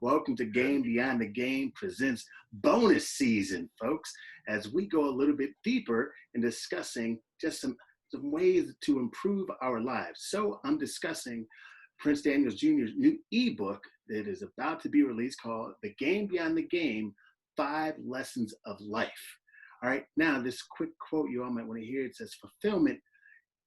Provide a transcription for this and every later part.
Welcome to Game Beyond the Game presents bonus season, folks, as we go a little bit deeper in discussing just some ways to improve our lives. So I'm discussing Prince Daniels Jr.'s new ebook that is about to be released called The Game Beyond the Game, 5 Lessons of Life. All right, now this quick quote you all might want to hear. It says, fulfillment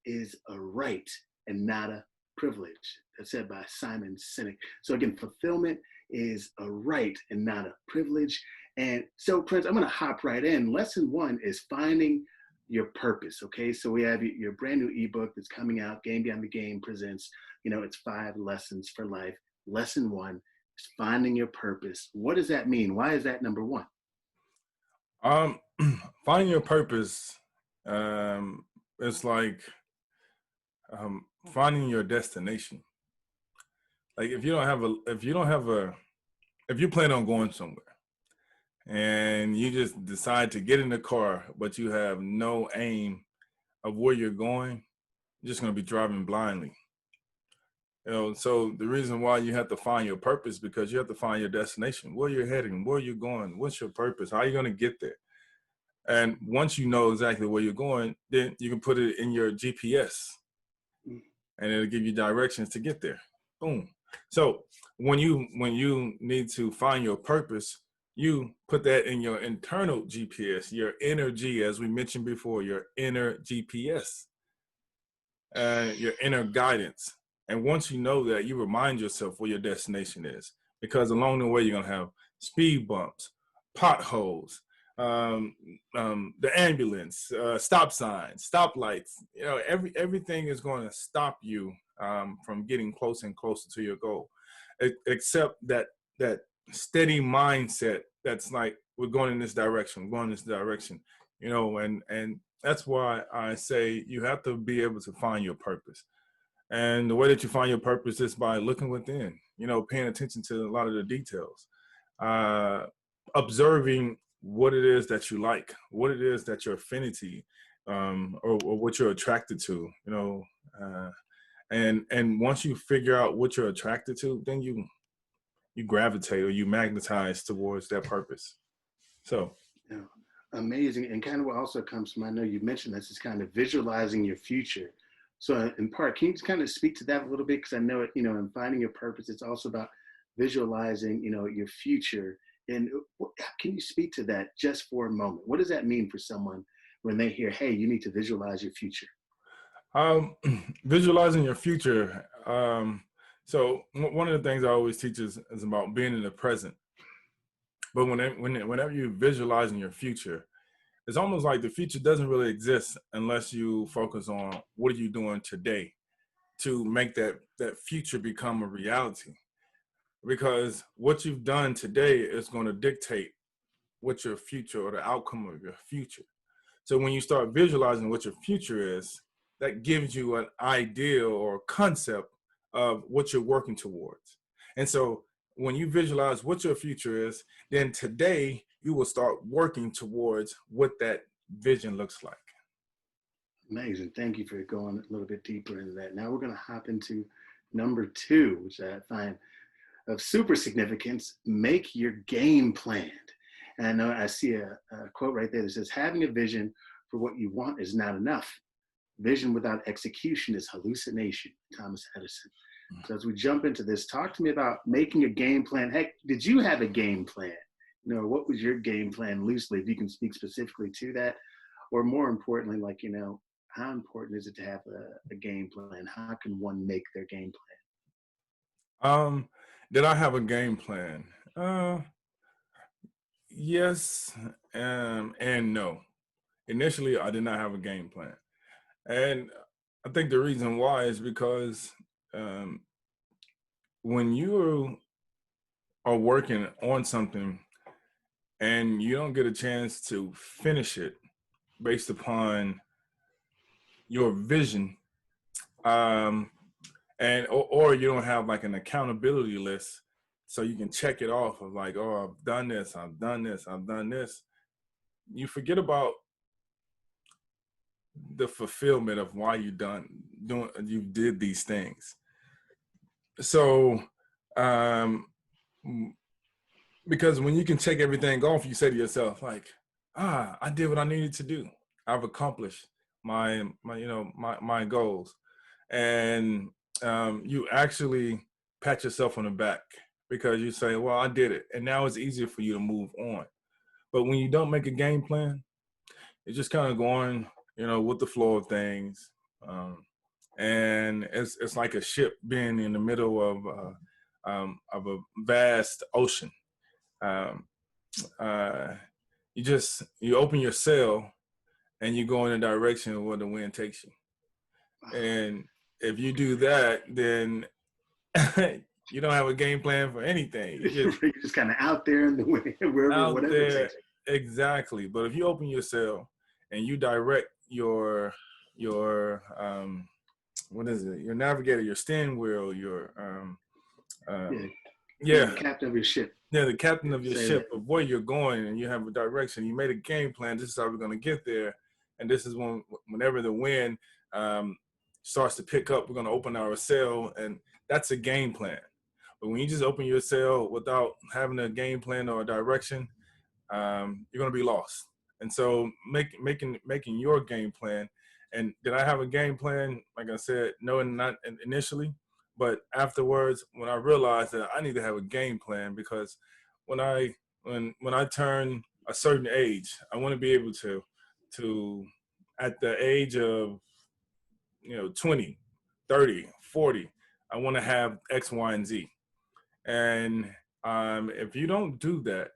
is a right and not a privilege. That's said by Simon Sinek. So again, fulfillment is a right and not a privilege. And so, Prince, I'm going to hop right in. Lesson 1 is finding your purpose. Okay, so we have your brand new ebook that's coming out. Game Beyond the Game presents, it's 5 lessons for life. Lesson 1 is finding your purpose. What does that mean? Why is that number 1? Finding your purpose, it's like finding your destination. Like if you plan on going somewhere and you just decide to get in the car, but you have no aim of where you're going, you're just going to be driving blindly. So the reason why you have to find your purpose, because you have to find your destination, where you're heading, where you're going, what's your purpose, how are you going to get there? And once you know exactly where you're going, then you can put it in your GPS and it'll give you directions to get there. Boom. So when you need to find your purpose, you put that in your internal GPS, your inner G, as we mentioned before, your inner GPS, your inner guidance. And once you know that, you remind yourself where your destination is, because along the way, you're going to have speed bumps, potholes, the ambulance, stop signs, stoplights. Everything is going to stop you from getting closer and closer to your goal, except that steady mindset that's like, we're going in this direction, and that's why I say you have to be able to find your purpose. And the way that you find your purpose is by looking within, paying attention to a lot of the details, observing what it is that you like, what it is that your affinity, or what you're attracted to, and once you figure out what you're attracted to, then you gravitate or you magnetize towards that purpose. So. Yeah, amazing. And kind of what also comes from, I know you mentioned this, is kind of visualizing your future. So in part, can you just kind of speak to that a little bit? Because I know, in finding your purpose, it's also about visualizing, your future. And can you speak to that just for a moment? What does that mean for someone when they hear, hey, you need to visualize your future? Visualizing your future. So one of the things I always teach is about being in the present. But whenever you're visualizing your future, it's almost like the future doesn't really exist unless you focus on what are you doing today to make that future become a reality. Because what you've done today is going to dictate what your future or the outcome of your future. So when you start visualizing what your future is, that gives you an idea or concept of what you're working towards. And so when you visualize what your future is, then today you will start working towards what that vision looks like. Amazing. Thank you for going a little bit deeper into that. Now we're going to hop into number 2, which I find of super significance: make your game planned. And I know I see a quote right there that says, having a vision for what you want is not enough. Vision without execution is hallucination. Thomas Edison. So as we jump into this, talk to me about making a game plan. Heck, did you have a game plan? What was your game plan loosely, if you can speak specifically to that? Or more importantly, how important is it to have a game plan? How can one make their game plan? Did I have a game plan? Yes, and no. Initially, I did not have a game plan. And I think the reason why is because when you are working on something and you don't get a chance to finish it based upon your vision, or you don't have like an accountability list so you can check it off of like, oh, I've done this, I've done this, I've done this. You forget about the fulfillment of why you did these things. So Mm, because when you can check everything off, you say to yourself, like, I did what I needed to do. I've accomplished my goals. And you actually pat yourself on the back because you say, well, I did it. And now it's easier for you to move on. But when you don't make a game plan, it's just kind of going, with the flow of things. And it's like a ship being in the middle of a vast ocean. Um, uh, you open your sail and you go in the direction of where the wind takes you. And if you do that, then you don't have a game plan for anything. You're just kind of out there in the wind, wherever, out whatever there, it takes. exactly. But if you open your sail and you direct your what is it? Your navigator, your steering wheel, your The captain of your ship. Yeah, the captain of your ship of where you're going, and you have a direction. You made a game plan. This is how we're going to get there, and this is whenever the wind starts to pick up, we're going to open our sail, and that's a game plan. But when you just open your sail without having a game plan or a direction, you're going to be lost. And so making your game plan. And did I have a game plan? Like I said, no, not initially. But afterwards, when I realized that I need to have a game plan, because when I turn a certain age, I want to be able to at the age of 20, 30, 40, I want to have X, Y, and Z. And if you don't do that,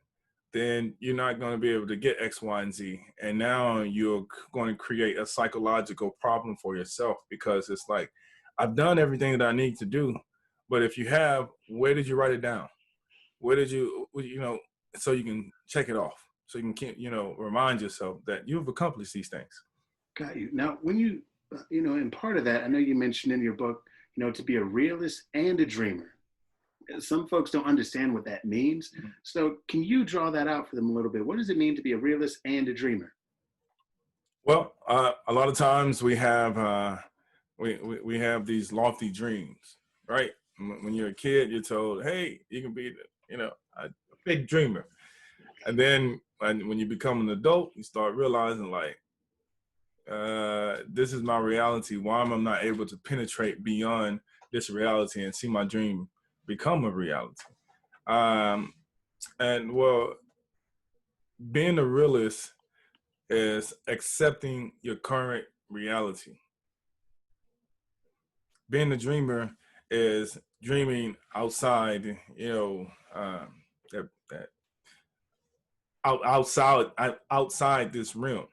then you're not going to be able to get X, Y, and Z. And now you're going to create a psychological problem for yourself, because it's like, I've done everything that I need to do. But if you have, where did you write it down? Where did you so you can check it off, so you can, remind yourself that you've accomplished these things. Got you. Now, when you, and part of that, I know you mentioned in your book, to be a realist and a dreamer. Some folks don't understand what that means. Mm-hmm. So can you draw that out for them a little bit? What does it mean to be a realist and a dreamer? Well, a lot of times we have we have these lofty dreams, right? When you're a kid, you're told, hey, you can be, a big dreamer. And then when you become an adult, you start realizing, like, this is my reality. Why am I not able to penetrate beyond this reality and see my dream become a reality? And well, being a realist is accepting your current reality. Being a dreamer is dreaming outside, outside this realm.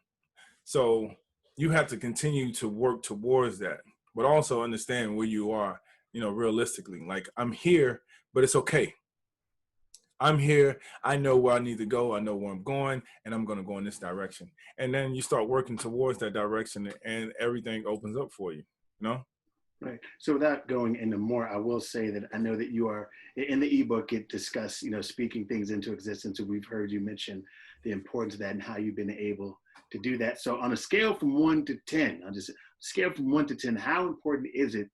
So you have to continue to work towards that, but also understand where you are, realistically. Like, I'm here, but it's okay. I'm here. I know where I need to go. I know where I'm going, and I'm going to go in this direction. And then you start working towards that direction, and everything opens up for you, Right. So without going into more, I will say that I know that you are in the ebook. It discuss, speaking things into existence. And we've heard you mention the importance of that and how you've been able to do that. So on a scale from 1 to 10, I'll just scale from 1 to 10, how important is it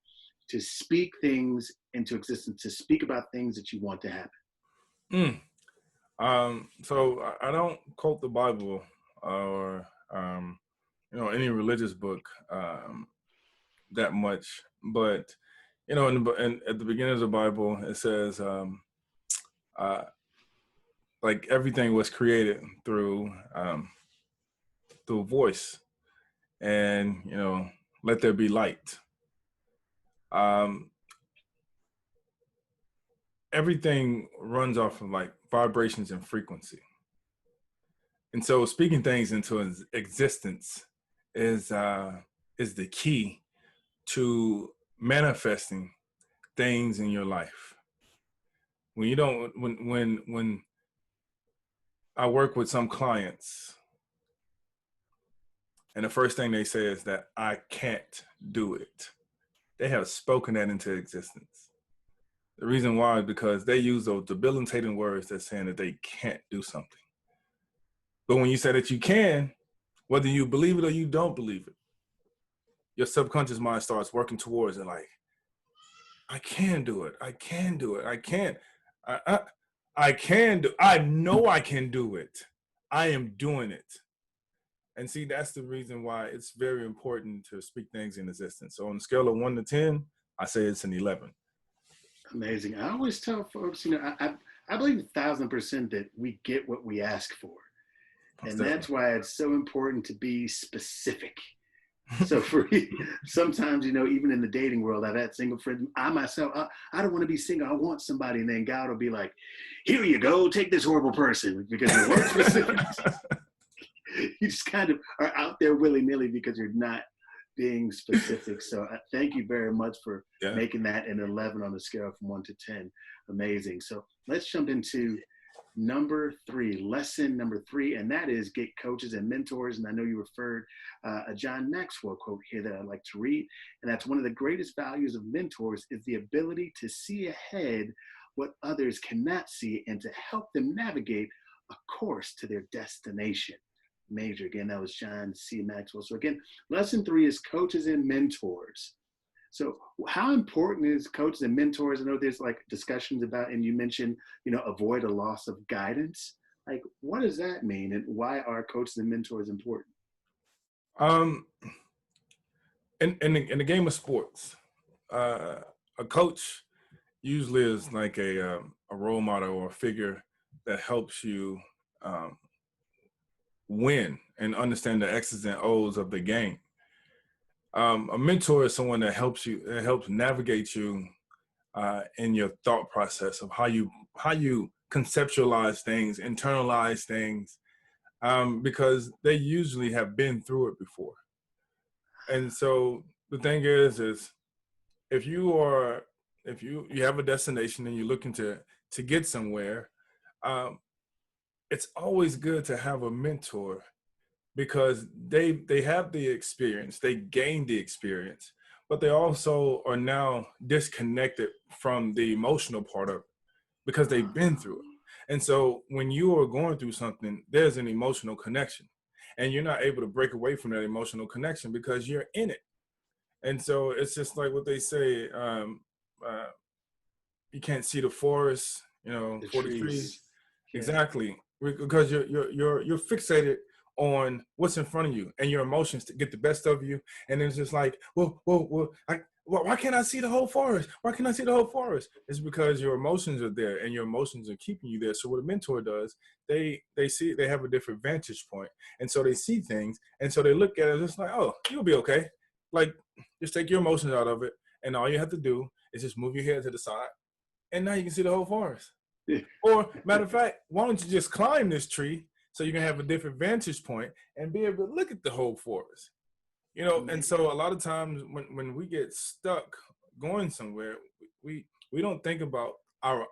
to speak things into existence, to speak about things that you want to happen? So I don't quote the Bible or, any religious book that much, but, at the beginning of the Bible, it says, like, everything was created through voice, and, let there be light. Everything runs off of, like, vibrations and frequency. And so speaking things into existence is the key to manifesting things in your life. When I work with some clients, and the first thing they say is that I can't do it, they have spoken that into existence. The reason why is because they use those debilitating words that's saying that they can't do something. But when you say that you can, whether you believe it or you don't believe it, your subconscious mind starts working towards it, like, I can do it. I can do it. I can. I know I can do it. I am doing it. And see, that's the reason why it's very important to speak things in existence. So on a scale of 1 to 10, I say it's an 11. Amazing. I always tell folks, I believe 1,000% that we get what we ask for. Most And that's definitely. why it's so important to be specific. So for sometimes, even in the dating world, I've had single friends. I myself, I don't want to be single. I want somebody. And then God will be like, here you go, take this horrible person, because you weren't specific. You just kind of are out there willy-nilly because you're not being specific. So thank you very much for Yeah. making that an 11 on the scale from 1 to 10. Amazing. So let's jump into lesson number 3, and that is get coaches and mentors. And I know you referred a John Maxwell quote here that I'd like to read, and that's one of the greatest values of mentors is the ability to see ahead what others cannot see and to help them navigate a course to their destination. Major. Again, that was John C. Maxwell. So again, lesson 3 is coaches and mentors. So how important is coaches and mentors? I know there's like discussions about, and you mentioned, avoid a loss of guidance. Like, what does that mean? And why are coaches and mentors important? Um, in the game of sports, a coach usually is like a role model or a figure that helps you win and understand the X's and O's of the game. A mentor is someone that helps navigate you in your thought process of how you conceptualize things, internalize things, because they usually have been through it before. And so the thing is if you have a destination and you're looking to get somewhere, um, it's always good to have a mentor because they have the experience, they gained the experience, but they also are now disconnected from the emotional part of it because they've been through it. And so when you are going through something, there's an emotional connection, and you're not able to break away from that emotional connection because you're in it. And so it's just like what they say, uh, you can't see the forest, The for the trees. trees. Yeah. Exactly, because you're fixated on what's in front of you, and your emotions to get the best of you. And it's just like, why can't I see the whole forest? Why can't I see the whole forest? It's because your emotions are there, and your emotions are keeping you there. So what a mentor does, they have a different vantage point, and so they see things, and so they look at it. It's like, oh, you'll be okay. Like, just take your emotions out of it, and all you have to do is just move your head to the side, and now you can see the whole forest. Or matter of fact, why don't you just climb this tree so you can have a different vantage point and be able to look at the whole forest? And so a lot of times when we get stuck going somewhere, we don't think about our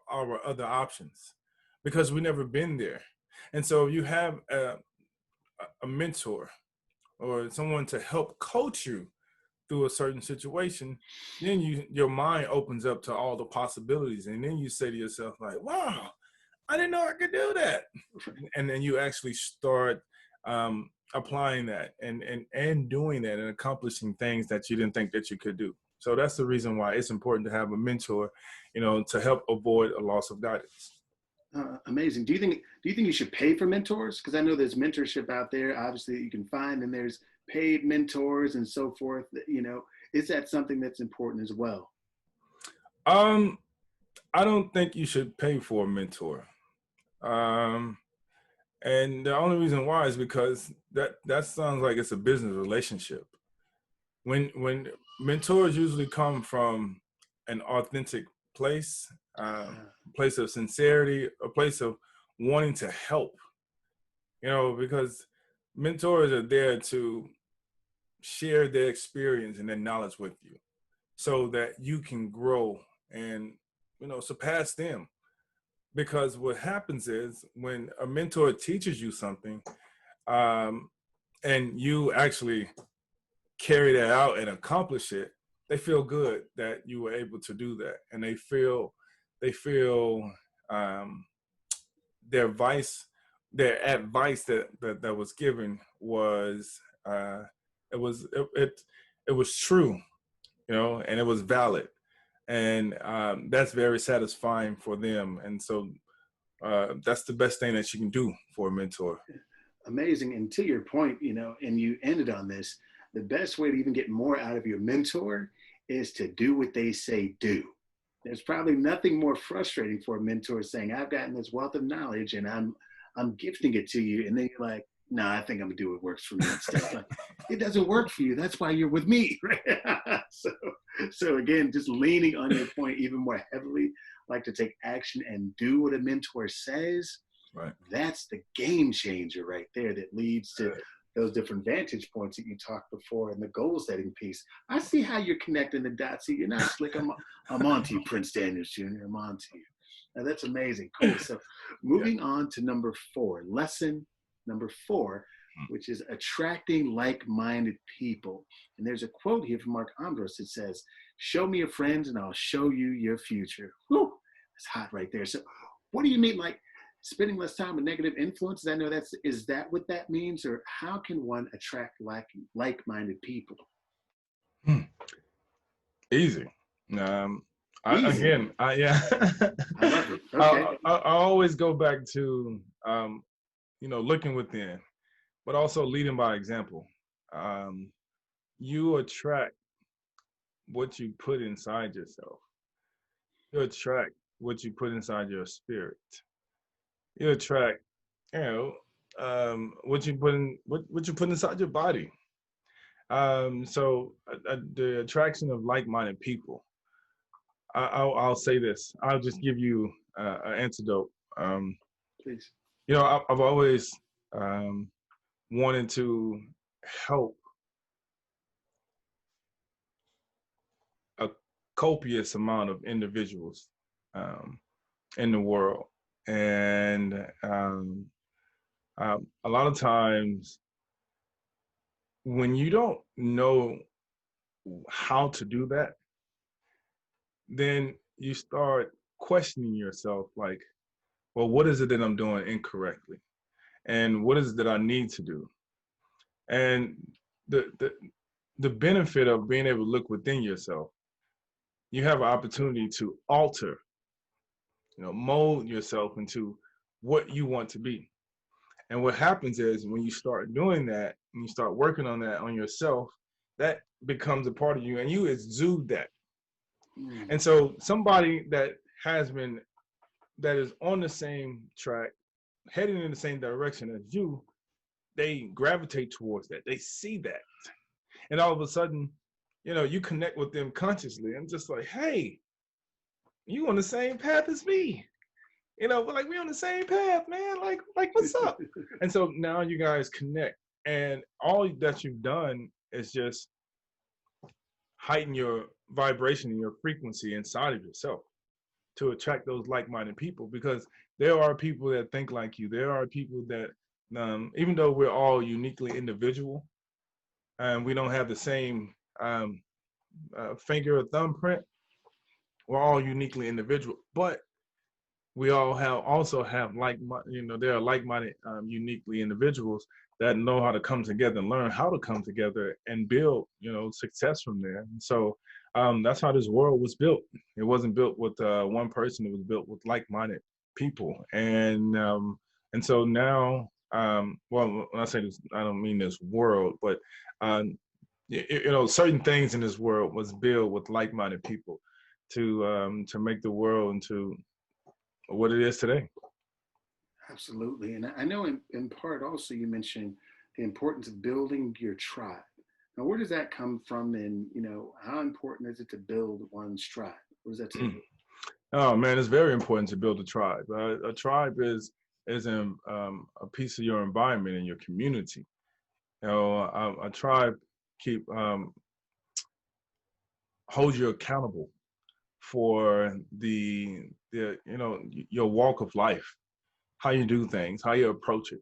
other options because we never been there. And so you have a mentor or someone to help coach you through a certain situation, then your mind opens up to all the possibilities, and then you say to yourself like, wow, I didn't know I could do that. And then you actually start applying that and doing that and accomplishing things that you didn't think that you could do. So that's the reason why it's important to have a mentor, to help avoid a loss of guidance. Amazing. Do you think you should pay for mentors? Because I know there's mentorship out there, obviously, that you can find, and there's paid mentors and so forth. Is that something that's important as well? I don't think you should pay for a mentor. And the only reason why is because that sounds like it's a business relationship. When mentors usually come from an authentic place, place of sincerity, a place of wanting to help, because mentors are there to share their experience and their knowledge with you so that you can grow and, surpass them. Because what happens is when a mentor teaches you something, and you actually carry that out and accomplish it, they feel good that you were able to do that, and they feel um, their advice that was given was it was true, and it was valid, and that's very satisfying for them. And so that's the best thing that you can do for a mentor. Amazing. And to your point, and you ended on this, the best way to even get more out of your mentor is to do what they say do. There's probably nothing more frustrating for a mentor saying, I've gotten this wealth of knowledge and I'm gifting it to you. And then you're like, no, I think I'm gonna do what works for me instead. Like, it doesn't work for you. That's why you're with me. Right? So again, just leaning on your point even more heavily, like to take action and do what a mentor says. Right. That's the game changer right there that leads to those different vantage points that you talked before and the goal setting piece. I see how you're connecting the dots. See, you're not slick. I'm on to you, Prince Daniels Jr. I'm on to you. Now, that's amazing. Cool. So moving on to number 4, lesson number 4, which is attracting like-minded people. And there's a quote here from Mark Ambrose that says, show me your friends and I'll show you your future. Whew, that's hot right there. So what do you mean, like spending less time with negative influences? I know is that what that means? Or how can one attract like-minded people? Easy. Easy. Yeah. I love it. Okay. I always go back to, looking within, but also leading by example. You attract what you put inside yourself. You attract what you put inside your spirit. You attract, what you put inside your body. So the attraction of like-minded people. I'll say this. I'll just give you an antidote. Please. I've always wanted to help a copious amount of individuals in the world. And a lot of times when you don't know how to do that, then you start questioning yourself like, well, what is it that I'm doing incorrectly? And what is it that I need to do? And the benefit of being able to look within yourself, you have an opportunity to alter, mold yourself into what you want to be. And what happens is when you start doing that and you start working on that on yourself, that becomes a part of you and you exude that. And so somebody that is on the same track, heading in the same direction as you, they gravitate towards that. They see that. And all of a sudden, you connect with them consciously and just like, hey, you on the same path as me. We're like, we on the same path, man. Like what's up? And so now you guys connect. And all that you've done is just heighten your vibration and your frequency inside of yourself to attract those like-minded people, because there are people that think like you. There are people that, even though we're all uniquely individual and we don't have the same finger or thumbprint, we're all uniquely individual, but we all also have there are like-minded, uniquely individuals that know how to come together and learn how to come together and build, success from there. And so that's how this world was built. It wasn't built with one person. It was built with like-minded people. And so now, well, when I say this, I don't mean this world, but certain things in this world was built with like-minded people to make the world into what it is today. Absolutely. And I know in part also you mentioned the importance of building your tribe. Now, where does that come from? And, how important is it to build one's tribe? What does that tell you? Oh, man, it's very important to build a tribe. A tribe is a piece of your environment and your community. A tribe holds you accountable for your walk of life, how you do things, how you approach it.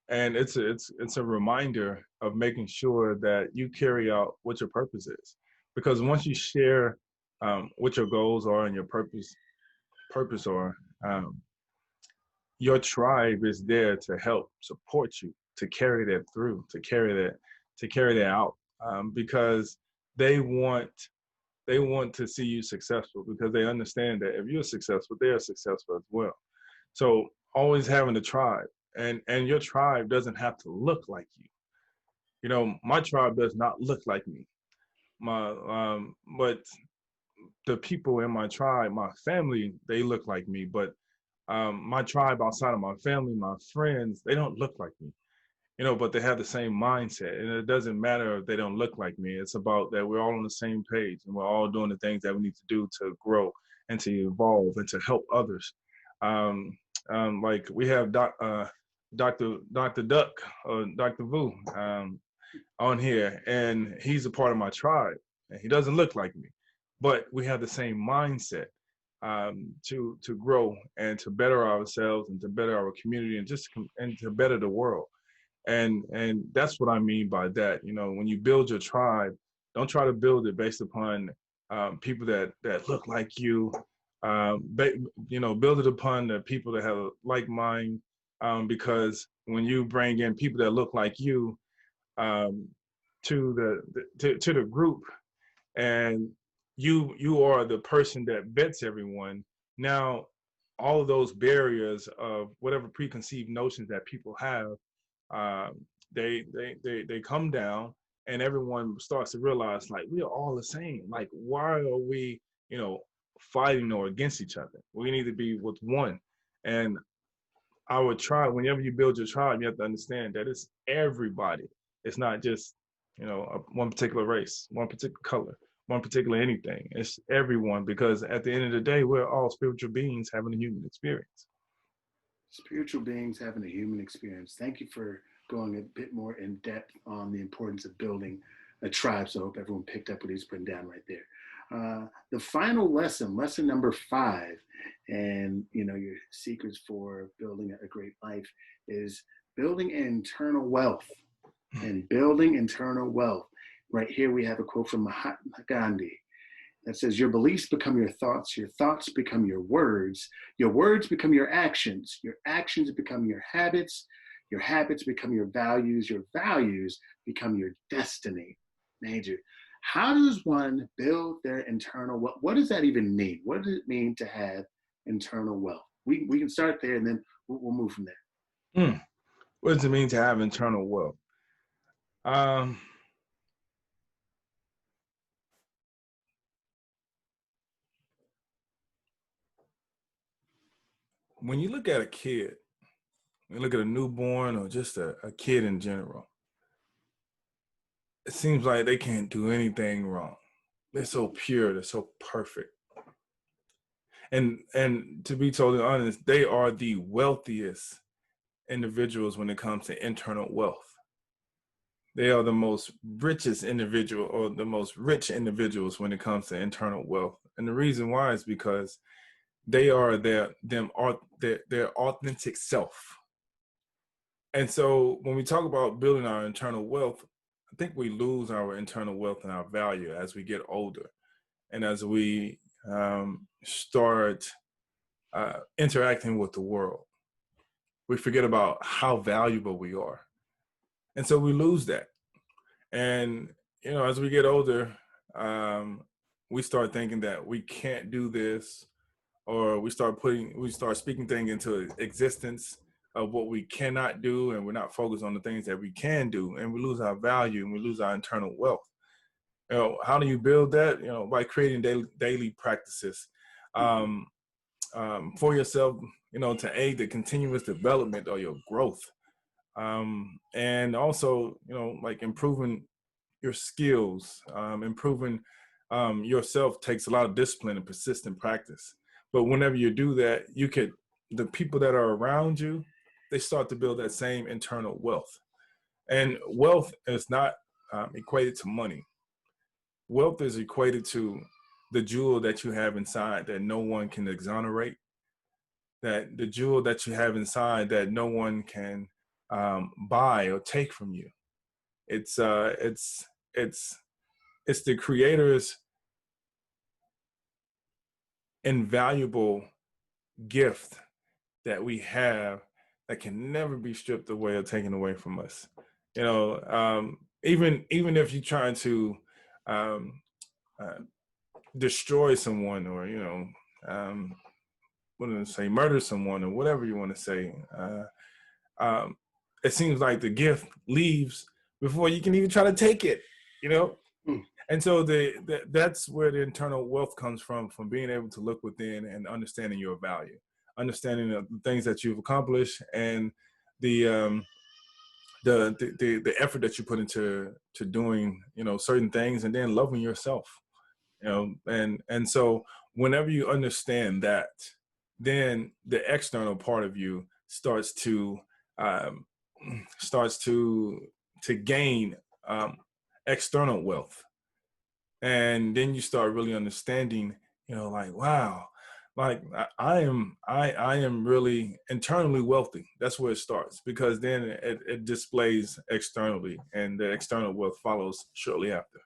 And it's a reminder of making sure that you carry out what your purpose is. Because once you share what your goals are and your purpose are, your tribe is there to help support you, to carry that through, to carry that out, because they want to see you successful, because they understand that if you're successful, they're successful as well. So always having a tribe, and your tribe doesn't have to look like you. You know, my tribe does not look like me. But the people in my tribe, my family, they look like me. But my tribe outside of my family, my friends, they don't look like me. You know, but they have the same mindset, and it doesn't matter if they don't look like me. It's about that we're all on the same page, and we're all doing the things that we need to do to grow and to evolve and to help others. Um, like we have Dr. Duck or Dr. Vu on here, and he's a part of my tribe, and he doesn't look like me, but we have the same mindset to grow and to better ourselves and to better our community and and to better the world. And that's what I mean by that. You know, when you build your tribe, don't try to build it based upon people that look like you. You know, build it upon the people that have a like mind, because when you bring in people that look like you um, to the group, and you are the person that vets everyone. Now, all of those barriers of whatever preconceived notions that people have, um, they come down, and everyone starts to realize like we are all the same. Like, why are we, you know, fighting or against each other? We need to be with one. And our tribe, whenever you build your tribe, you have to understand that it's everybody. It's not just, you know, one particular race, one particular color, one particular anything. It's everyone, because at the end of the day, we're all spiritual beings having a human experience. Spiritual beings having a human experience. Thank you for going a bit more in depth on the importance of building a tribe. So I hope everyone picked up what he's putting down right there. The final lesson, lesson number 5, and you know your secrets for building a great life is building internal wealth. And building internal wealth. Right here we have a quote from Mahatma Gandhi that says, "Your beliefs become your thoughts become your words become your actions become your habits become your values become your destiny." Major. How does one build their internal wealth? What does that even mean? What does it mean to have internal wealth? We can start there, and then we'll move from there. What does it mean to have internal wealth? Um, when you look at a kid, when you look at a newborn or just a kid in general, it seems like they can't do anything wrong. They're so pure, they're so perfect. And to be totally honest, they are the wealthiest individuals when it comes to internal wealth. They are the most richest individual, or the most rich individuals when it comes to internal wealth. And the reason why is because they are their authentic self. And so when we talk about building our internal wealth, I think we lose our internal wealth and our value as we get older, and as we start interacting with the world. We forget about how valuable we are, and so we lose that. And you know, as we get older, um, we start thinking that we can't do this, or we start speaking things into existence of what we cannot do, and we're not focused on the things that we can do, and we lose our value and we lose our internal wealth. You know, how do you build that? You know, by creating daily practices um, for yourself, you know, to aid the continuous development of your growth. And also, you know, like improving your skills, improving yourself takes a lot of discipline and persistent practice. But whenever you do that, the people that are around you, they start to build that same internal wealth. And wealth is not equated to money. Wealth is equated to the jewel that you have inside that no one can exonerate, that the jewel that you have inside that no one can buy or take from you. It's uh, it's it's it's the creator's invaluable gift that we have that can never be stripped away or taken away from us. You know, even if you're trying to um, uh, destroy someone, or you know, um, say, murder someone or whatever you want to say. Um, it seems like the gift leaves before you can even try to take it, you know? Mm. And so that's where the internal wealth comes from being able to look within and understanding your value, understanding the things that you've accomplished, and the the effort that you put into doing, certain things, and then loving yourself, and so whenever you understand that, then the external part of you um, starts to gain external wealth, and then you start really understanding, like, wow, like I am really internally wealthy. That's where it starts, because then it displays externally, and the external wealth follows shortly after.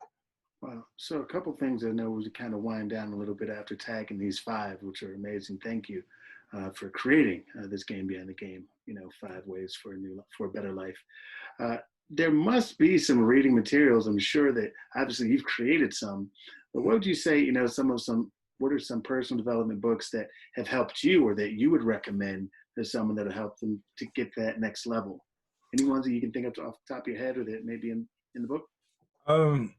Wow. So a couple things I know we kind of wind down a little bit after tagging these five, which are amazing. Thank you for creating this game beyond the game. 5 ways for for a better life. Uh, there must be some reading materials. I'm sure that obviously you've created some, but what would you say? What are some personal development books that have helped you, or that you would recommend to someone that'll help them to get that next level? Any ones that you can think of off the top of your head, or that may be in the book? um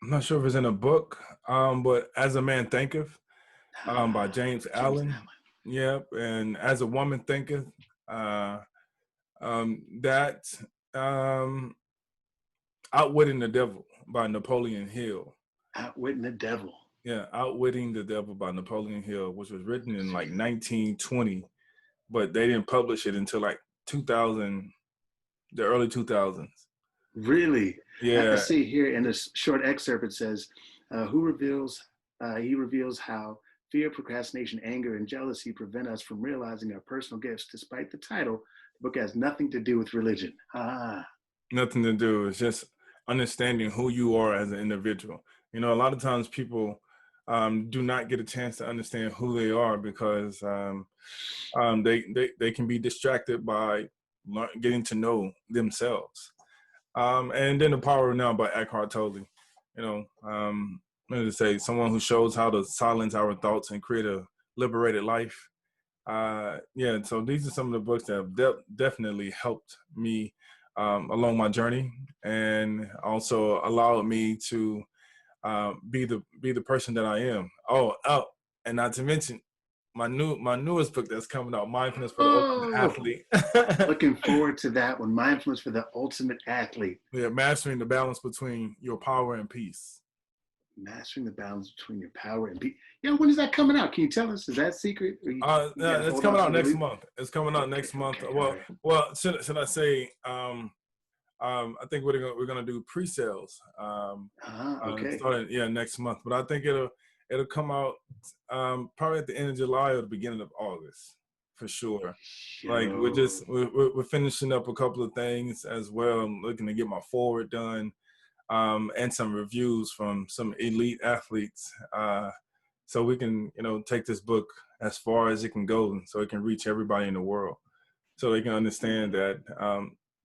I'm not sure if it's in a book, but As a Man Thinketh, by James James Allen. Allen. Yep, and As a Woman Thinketh, uh, that um, Outwitting the Devil by Napoleon Hill. Outwitting the Devil. Yeah, Outwitting the Devil by Napoleon Hill, which was written in like 1920, but they didn't publish it until like 2000, the early 2000s. Really? I Yeah, see here in this short excerpt, it says, he reveals how fear, procrastination, anger, and jealousy prevent us from realizing our personal gifts. Despite the title, the book has nothing to do with religion. nothing to do. It's just understanding who you are as an individual. A lot of times people do not get a chance to understand who they are, because they can be distracted by getting to know themselves. And then The Power of Now by Eckhart Tolle. What did it say? Someone who shows how to silence our thoughts and create a liberated life. Yeah, so these are some of the books that have definitely helped me along my journey, and also allowed me to be the person that I am. Oh, and not to mention my newest book that's coming out, Mindfulness for the Ultimate Oh, Athlete. looking forward to that one. Mindfulness for the Ultimate Athlete. Yeah, mastering the balance between your power and peace. Mastering the balance between your power and peace. When is that coming out? Can you tell us? Is that secret? Or you got to It's hold coming off out on the next release? month. It's coming out Okay, next month. okay, all Well, right. should I say? I think we're gonna do pre-sales. Okay. Starting, yeah, next month. But I think it'll come out probably at the end of July or the beginning of August, for sure. Like Yo. we're finishing up a couple of things as well. I'm looking to get my forward done, and some reviews from some elite athletes, so we can take this book as far as it can go, so it can reach everybody in the world, so they can understand that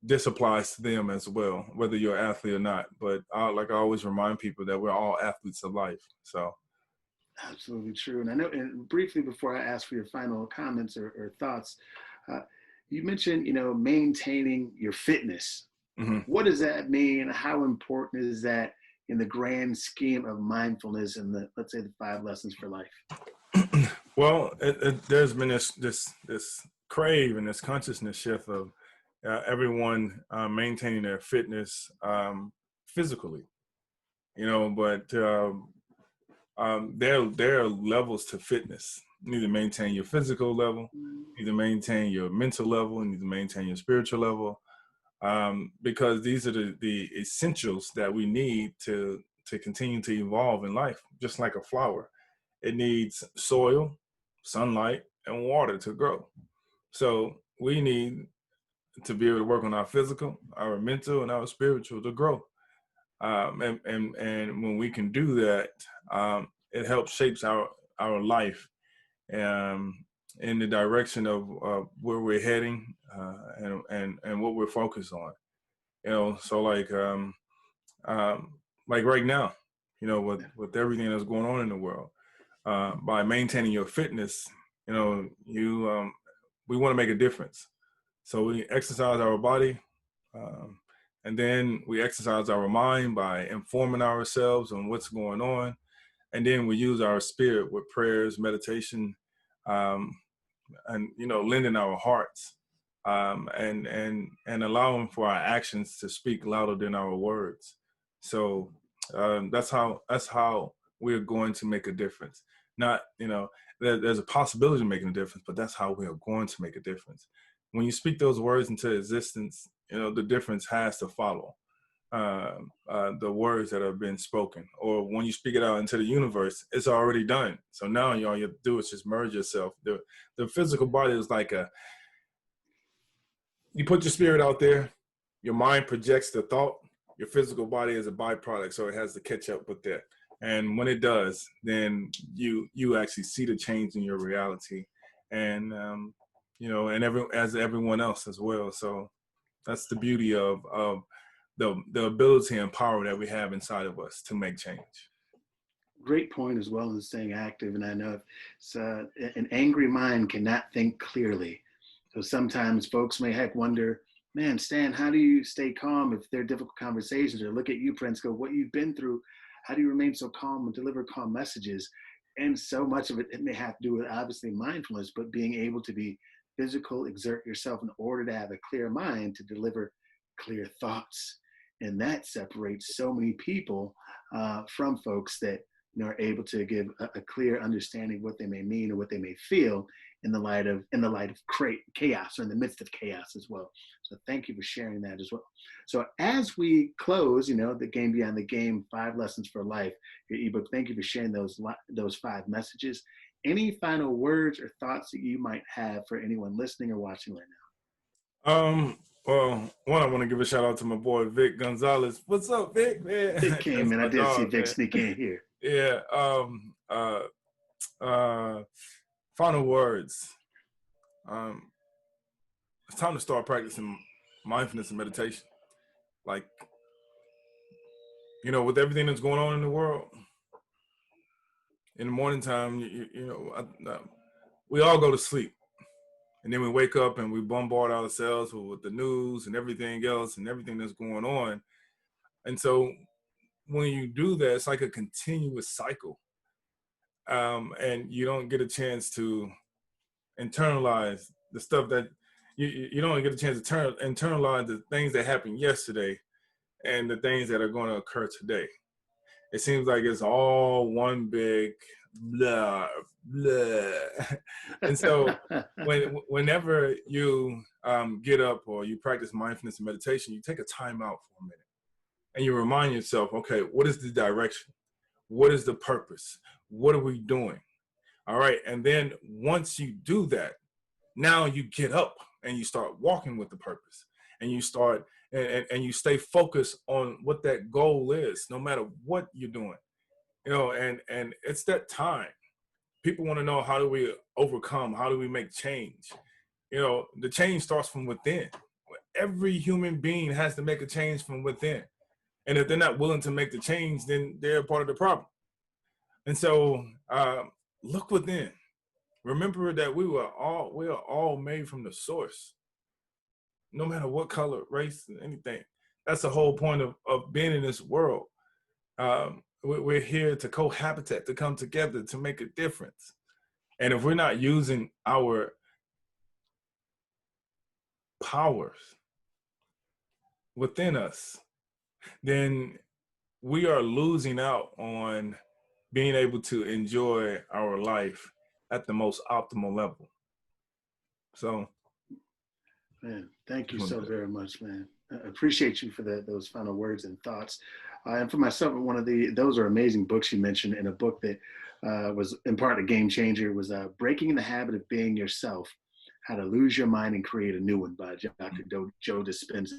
this applies to them as well, whether you're an athlete or not. But like I always remind people that we're all athletes of life. So Absolutely true. And I know, and briefly before I ask for your final comments or thoughts, uh, you mentioned, maintaining your fitness. mhm. What does that mean? How important is that in the grand scheme of mindfulness and let's say, the 5 lessons for life? Well, there's been this crave and this consciousness shift of everyone maintaining their fitness physically, but there are levels to fitness. You need to maintain your physical level, you need to maintain your mental level, you need to maintain your spiritual level, because these are the essentials that we need to continue to evolve in life. Just like a flower, it needs soil, sunlight, and water to grow. So we need to be able to work on our physical, our mental, and our spiritual to grow. And when we can do that, it helps shapes our life um, in the direction of where we're heading, and what we're focused on. So like right now, with everything that's going on in the world, by maintaining your fitness, we want to make a difference. So we exercise our body, and then we exercise our mind by informing ourselves on what's going on. And then we use our spirit with prayers, meditation, um, and, lending our hearts, and allowing for our actions to speak louder than our words. So that's how we're going to make a difference. Not, there's a possibility of making a difference, but that's how we are going to make a difference. When you speak those words into existence, the difference has to follow the words that have been spoken. Or when you speak it out into the universe, it's already done. So now all you have to do is just merge yourself. The physical body is like you put your spirit out there, your mind projects the thought, your physical body is a byproduct, so it has to catch up with that. And when it does, then you actually see the change in your reality, and as everyone else as well. So that's the beauty of the ability and power that we have inside of us to make change. Great point as well as staying active. And I know an angry mind cannot think clearly. So sometimes folks may wonder, man, Stan, how do you stay calm if they're difficult conversations? Or look at you, Prince, go, what you've been through, how do you remain so calm and deliver calm messages? And so much of it may have to do with obviously mindfulness, but being able to be physical, exert yourself in order to have a clear mind to deliver clear thoughts. And that separates so many people from folks that are able to give a clear understanding of what they may mean or what they may feel in the light of chaos, or in the midst of chaos as well. So thank you for sharing that as well. So as we close, the Game Beyond the Game, 5 Lessons for Life, your ebook, thank you for sharing those 5 messages. Any final words or thoughts that you might have for anyone listening or watching right now? Well, one, I want to give a shout out to my boy Vic Gonzalez. What's up, Vic? Man, Vic came in. I did see Vic sneak in here. Yeah. Final words. It's time to start practicing mindfulness and meditation. Like, with everything that's going on in the world, in the morning time, we all go to sleep. And then we wake up and we bombard ourselves with the news and everything else and everything that's going on. And so when you do that, it's like a continuous cycle. And you don't get a chance to internalize the stuff that you don't get a chance to internalize the things that happened yesterday and the things that are going to occur today. It seems like it's all one big blah, blah. And so whenever you get up or you practice mindfulness and meditation, you take a time out for a minute and you remind yourself, okay, what is the direction? What is the purpose? What are we doing? All right. And then once you do that, now you get up and you start walking with the purpose, and you start and you stay focused on what that goal is, no matter what you're doing, and it's that time. People want to know, how do we overcome? How do we make change? The change starts from within. Every human being has to make a change from within. And if they're not willing to make the change, then they're part of the problem. And so look within. Remember that we are all made from the source. No matter what color, race, anything. That's the whole point of being in this world. We're here to cohabitate, to come together, to make a difference. And if we're not using our powers within us, then we are losing out on being able to enjoy our life at the most optimal level. So, man, thank you so very much, man. I appreciate you for those final words and thoughts. And for myself, those are amazing books you mentioned, and a book that was in part a game changer was Breaking the Habit of Being Yourself, How to Lose Your Mind and Create a New One by Dr. Joe Dispenza.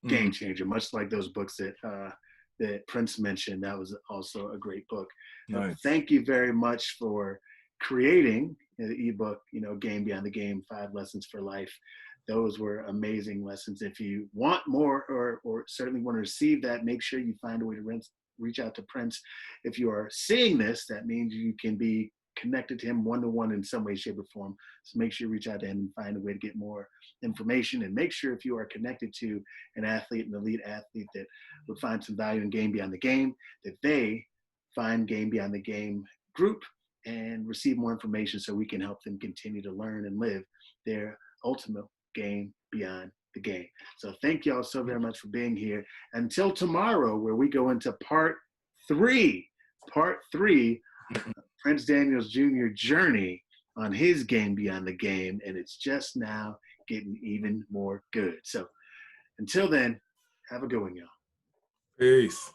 Game changer, much like those books that Prince mentioned. That was also a great book. Nice. Thank you very much for creating the ebook, Game Beyond the Game, 5 Lessons for Life. Those were amazing lessons. If you want more or certainly want to receive that, make sure you find a way to reach out to Prince. If you are seeing this, that means you can be connected to him one-to-one in some way, shape, or form. So make sure you reach out to him and find a way to get more information. And make sure if you are connected to an athlete, an elite athlete that would find some value in Game Beyond the Game, that they find Game Beyond the Game group and receive more information so we can help them continue to learn and live their ultimate game beyond the game. So thank y'all so very much for being here. Until tomorrow, where we go into part three of Prince Daniels Jr. journey on his game beyond the game, and it's just now getting even more good. So until then, have a good one, y'all. Peace.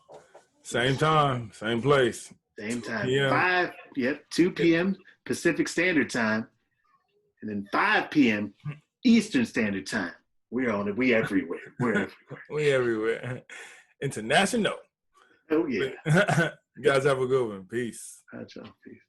Same time, same place. Same time. 2 2 p.m. Pacific Standard Time, and then 5 p.m. Eastern Standard Time. We're on it. We everywhere. We're everywhere. We everywhere. International. Oh, yeah. You guys have a good one. Peace. All right, y'all. Peace.